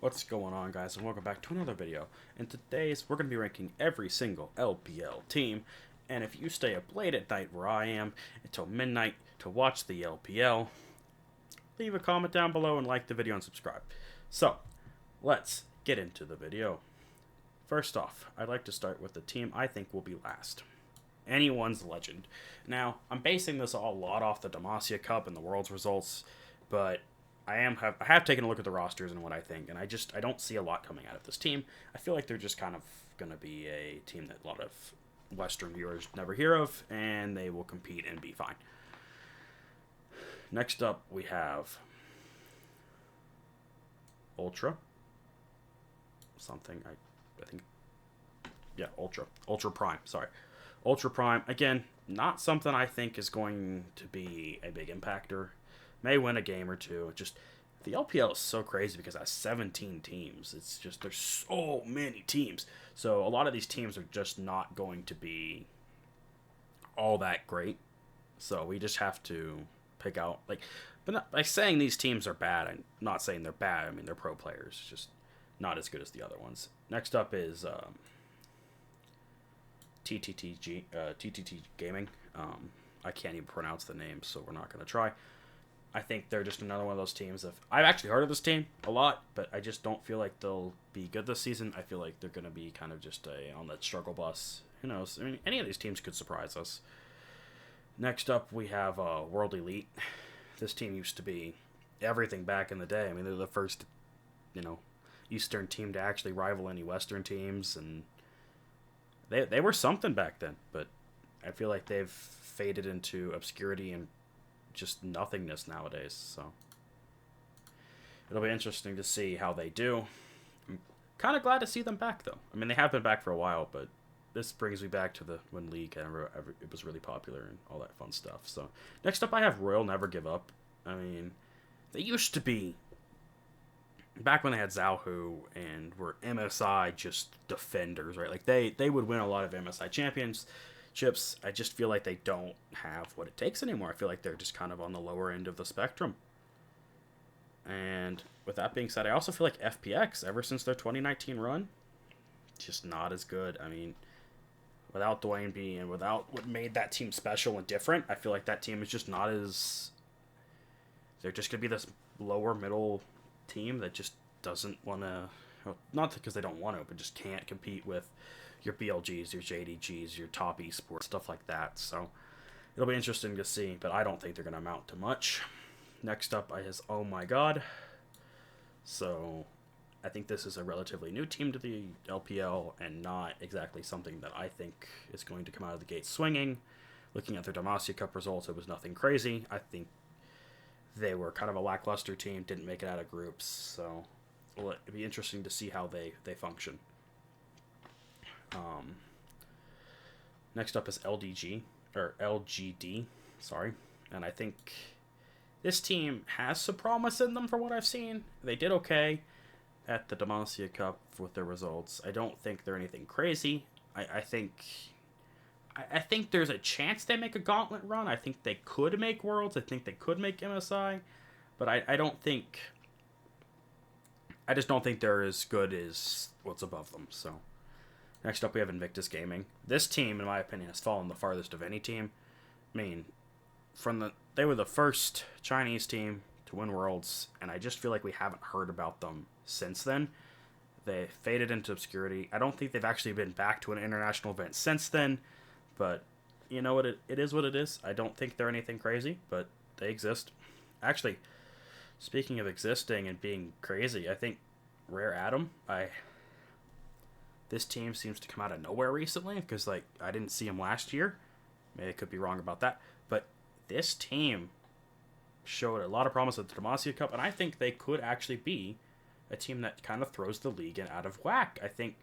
What's going on, guys, and welcome back to another video. In today's, we're going to be ranking every single LPL team, and if you stay up late at night where I am until midnight to watch the LPL, leave a comment down below and like the video and subscribe. So, let's get into the video. First off, I'd like to start with the team I think will be last. Anyone's Legend. Now, I'm basing this a lot off the Demacia Cup and the World's results, but I have taken a look at the rosters and what I think, and I don't see a lot coming out of this team. I feel like they're just kind of going to be a team that a lot of Western viewers never hear of, and they will compete and be fine. Next up, we have Ultra. I think, yeah, Ultra Prime, sorry. Ultra Prime, again, not something I think is going to be a big impactor. May win a game or two. Just the LPL is so crazy because it has 17 teams. It's just there's so many teams. So a lot of these teams are just not going to be all that great. So we just have to pick out but not, by saying these teams are bad, I'm not saying they're bad. I mean they're pro players, just not as good as the other ones. Next up is TTT Gaming. I can't even pronounce the name, so we're not going to try. I think they're just another one of those teams. I've actually heard of this team a lot, but I just don't feel like they'll be good this season. I feel like they're going to be kind of just on that struggle bus. Who knows? I mean, any of these teams could surprise us. Next up, we have World Elite. This team used to be everything back in the day. I mean, they're the first, Eastern team to actually rival any Western teams, and they were something back then. But I feel like they've faded into obscurity and just nothingness nowadays, so it'll be interesting to see how they do. I'm kind of glad to see them back, though. I mean, they have been back for a while, but this brings me back to when League it was really popular and all that fun stuff. So next up, I have Royal Never Give Up. I mean, they used to be back when they had Zhao and were MSI just defenders, right? Like they would win a lot of MSI championships. I just feel like they don't have what it takes anymore. I feel like they're just kind of on the lower end of the spectrum. And with that being said, I also feel like FPX, ever since their 2019 run, just not as good. I mean, without Dwayne B and without what made that team special and different, I feel like that team is just not as... They're just going to be this lower middle team that just doesn't want to... Well, not because they don't want to, but just can't compete with your BLGs, your JDGs, your top esports, stuff like that. So it'll be interesting to see, but I don't think they're going to amount to much. Next up is Oh My God. So I think this is a relatively new team to the LPL and not exactly something that I think is going to come out of the gate swinging. Looking at their Demacia Cup results, it was nothing crazy. I think they were kind of a lackluster team, didn't make it out of groups, so it'll be interesting to see how they function. Next up is LGD, sorry, and I think this team has some promise in them for what I've seen. They did okay at the Demacia Cup with their results. I don't think they're anything crazy. I think there's a chance they make a gauntlet run. I think they could make Worlds. I think they could make MSI, but I don't think. I just don't think they're as good as what's above them. So. Next up, we have Invictus Gaming. This team, in my opinion, has fallen the farthest of any team. I mean, they were the first Chinese team to win Worlds, and I just feel like we haven't heard about them since then. They faded into obscurity. I don't think they've actually been back to an international event since then, but you know what? It is what it is. I don't think they're anything crazy, but they exist. Actually, speaking of existing and being crazy, I think Rare Atom, this team seems to come out of nowhere recently because, I didn't see him last year. Maybe I could be wrong about that. But this team showed a lot of promise at the Demacia Cup, and I think they could actually be a team that kind of throws the league out of whack. I think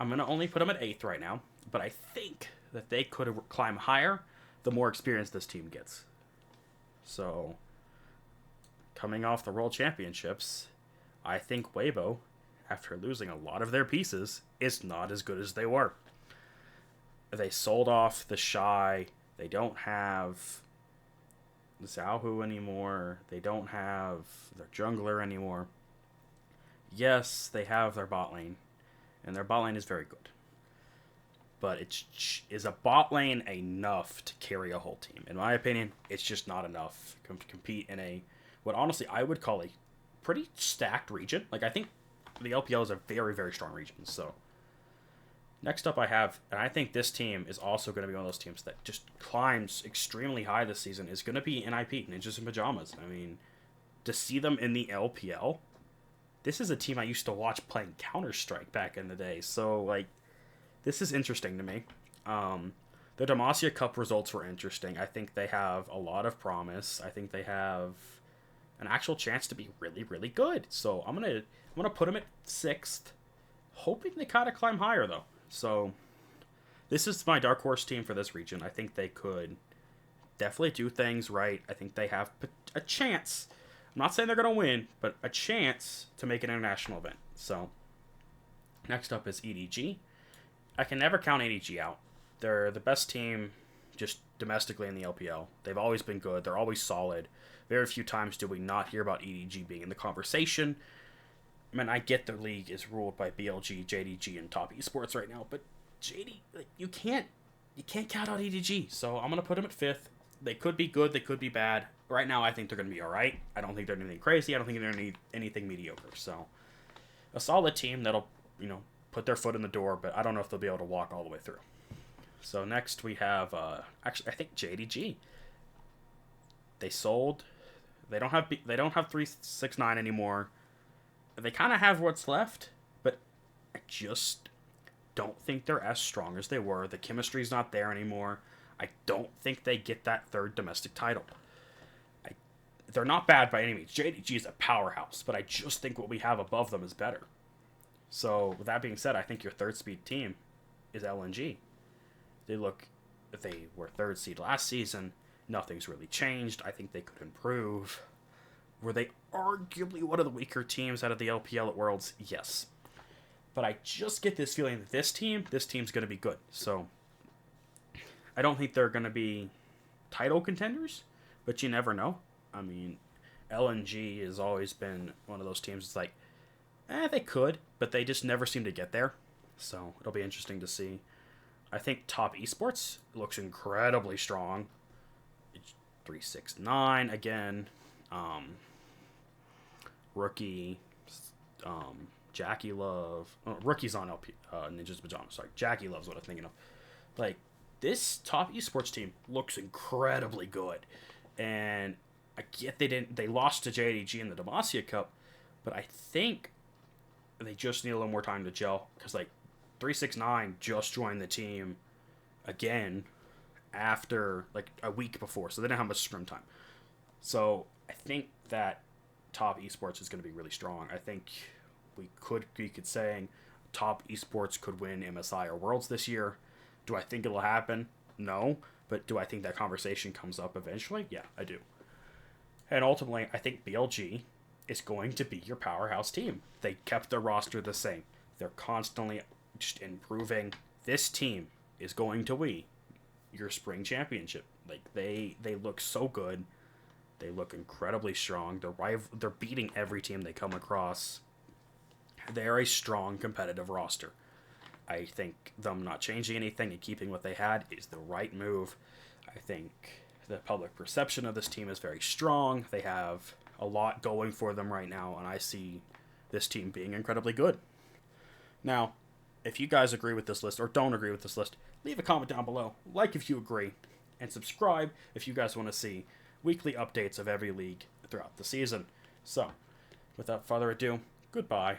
I'm going to only put them at 8th right now, but I think that they could climb higher the more experience this team gets. So, coming off the World Championships, I think Weibo, after losing a lot of their pieces, is not as good as they were. They sold off the Shy. They don't have Zhao anymore. They don't have their jungler anymore. Yes, they have their bot lane, and their bot lane is very good. But is a bot lane enough to carry a whole team? In my opinion, it's just not enough to compete in what honestly I would call a pretty stacked region. Like, I think the LPL is a very, very strong region. So next up I have, and I think this team is also going to be one of those teams that just climbs extremely high this season, is going to be NIP, Ninjas in Pajamas. I mean, to see them in the LPL, this is a team I used to watch playing Counter-Strike back in the day. So, like, this is interesting to me. The Demacia Cup results were interesting. I think they have a lot of promise. I think they have an actual chance to be really, really good. So I'm gonna put them at 6th, hoping they kind of climb higher though. So this is my dark horse team for this region. I think they could definitely do things right. I think they have a chance. I'm not saying they're gonna win, but a chance to make an international event. So next up is EDG. I can never count ADG out. They're the best team just domestically in the LPL. They've always been good. They're always solid. Very few times do we not hear about EDG being in the conversation. I mean, I get the league is ruled by BLG, JDG, and Top Esports right now, but JD, like, you can't count out EDG. So I'm gonna put them at 5th. They could be good. They could be bad. Right now, I think they're gonna be all right. I don't think they're anything crazy. I don't think they're anything mediocre. So a solid team that'll put their foot in the door, but I don't know if they'll be able to walk all the way through. So next we have, actually, I think JDG. They sold. They don't have 369 anymore. They kind of have what's left, but I just don't think they're as strong as they were. The chemistry's not there anymore. I don't think they get that 3rd domestic title. They're not bad by any means. JDG is a powerhouse, but I just think what we have above them is better. So, with that being said, I think your 3rd speed team is LNG. They were 3rd seed last season. Nothing's really changed. I think they could improve. Were they arguably one of the weaker teams out of the LPL at Worlds? Yes. But I just get this feeling that this team's going to be good. So, I don't think they're going to be title contenders, but you never know. I mean, LNG has always been one of those teams that's like, they could, but they just never seem to get there. So it'll be interesting to see. I think Top Esports looks incredibly strong. It's 369 again. Rookie, Jackie Love. Rookie's on Ninjas Pajamas. Sorry, Jackie Love's what I'm thinking of. Like, this Top Esports team looks incredibly good, and I get they lost to JDG in the Demacia Cup, but I think they just need a little more time to gel, because, like, 369 just joined the team again after, like, a week before, so they didn't have much scrim time. So I think that Top Esports is going to be really strong. I think we could saying Top Esports could win MSI or Worlds this year. Do I think it'll happen? No. But do I think that conversation comes up eventually? Yeah, I do. And ultimately, I think BLG is going to be your powerhouse team. They kept their roster the same. They're constantly just improving. This team is going to win your spring championship. Like, they look so good. They look incredibly strong. They're beating every team they come across. They're a strong competitive roster. I think them not changing anything and keeping what they had is the right move. I think the public perception of this team is very strong. They have a lot going for them right now, and I see this team being incredibly good. Now, if you guys agree with this list or don't agree with this list, leave a comment down below. Like if you agree, and subscribe if you guys want to see weekly updates of every league throughout the season. So, without further ado, goodbye.